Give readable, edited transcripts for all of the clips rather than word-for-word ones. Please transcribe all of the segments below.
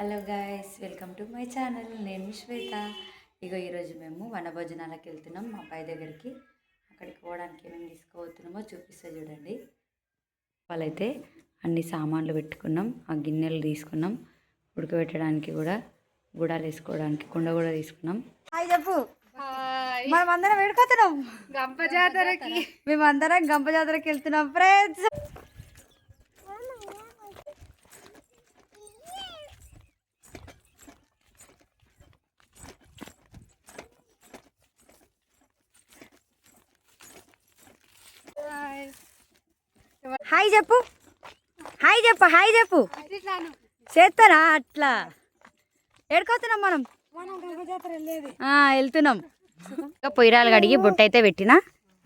Hello guys, welcome to my channel. నేను శ్వేత. ఈరోజు మేము వనభోజనాలకు వెళ్తున్నాం మా అబ్బాయి దగ్గరికి. అక్కడికి పోవడానికి ఏమేమి తీసుకుపోతున్నామో చూపిస్తా చూడండి. వాళ్ళైతే అన్ని సామాన్లు పెట్టుకున్నాం, ఆ గిన్నెలు తీసుకున్నాం, ఉడకబెట్టడానికి కూడా గుడాలు వేసుకోవడానికి కుండ కూడా తీసుకున్నాం. హాయ్ చెప్పు. మనమందరం వేడుకోతున్నాం గంప జాతరకి. మేమందరం గంప జాతరకి వెళ్తున్నాం ఫ్రెండ్స్. హాయ్ చెప్పు, హాయ్ చెప్పు, హాయ్ చెప్పు. చేస్తారా అట్లా? ఏడుకోతున్నాం మనం, వెళ్తున్నాం. ఇంకా పొయ్యిరాలు కడిగి బొట్టు అయితే పెట్టిన.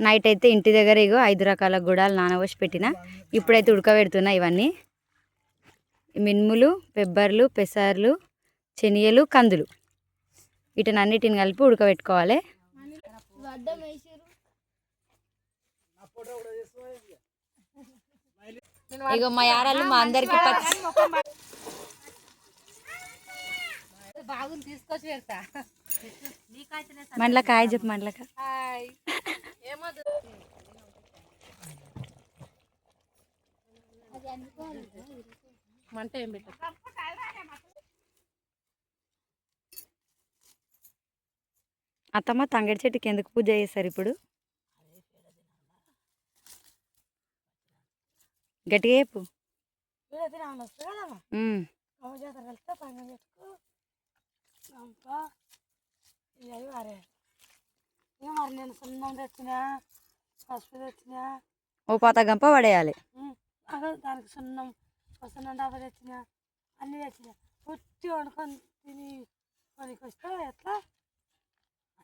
నైట్ అయితే ఇంటి దగ్గర 5 రకాల గుడాలు నానబోసి పెట్టిన. ఇప్పుడైతే ఉడకబెడుతున్నా. ఇవన్నీ మినుములు, పెబ్బర్లు, పెసర్లు, శనిగలు, కందులు, వీటినన్నిటిని కలిపి ఉడకబెట్టుకోవాలి. మా యారాలు మా అందరికి బాగుంది, తీసుకొచ్చి పెడతా. మండల కాయ చెప్పు. మండలక మంట ఏం పెట్ట. అత్తమ్మ తంగడి చెట్టుకి ఎందుకు పూజ చేస్తారు ఇప్పుడు? గట్టిగా చెప్పు. నేను సున్నం తెచ్చినా, పసుపు తెచ్చినా, ఓ పాత గంప పడేయాలి. దానికి సున్నం డబ్బా తెచ్చినా, అన్నీ తెచ్చినా. పుట్టి వండుకొని తిని పనికి వస్తే ఎట్లా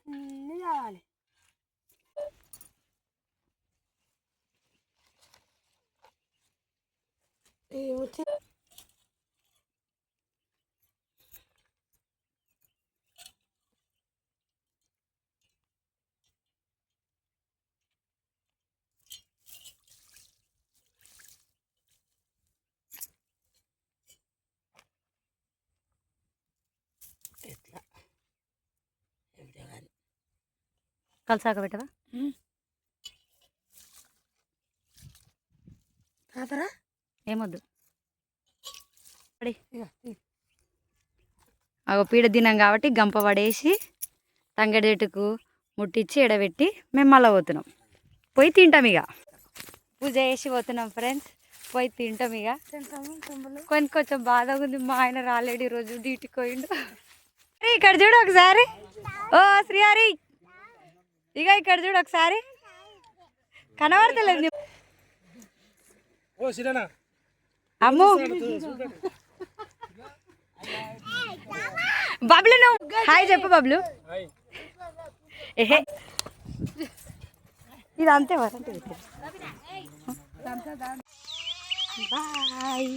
అన్నీ కావాలి. కలిసాక పెట్టవా? ఏమొద్దు. అగో పీడ తిన్నాం కాబట్టి గంప పడేసి తంగడి చెట్టుకు ముట్టించి ఎడబెట్టి మేము మళ్ళీ పోతున్నాం. పోయి తింటాం. పూజ చేసి పోతున్నాం ఫ్రెండ్స్. పోయి తింటాం. కొంచెం బాధగా ఉంది. మా ఆయన రాలేడు ఈరోజు, డ్యూటీకి పోయిండు. ఇక్కడ చూడు ఒకసారి. ఓ శ్రీహరి, ఇక్కడ చూడు ఒకసారి. కనబడతలేదు. అమ్ము బబ్లు, నువ్వు హాయ్ చెప్పు బబ్లు. ఏహే ఇది అంతే వరంటే. బాయ్.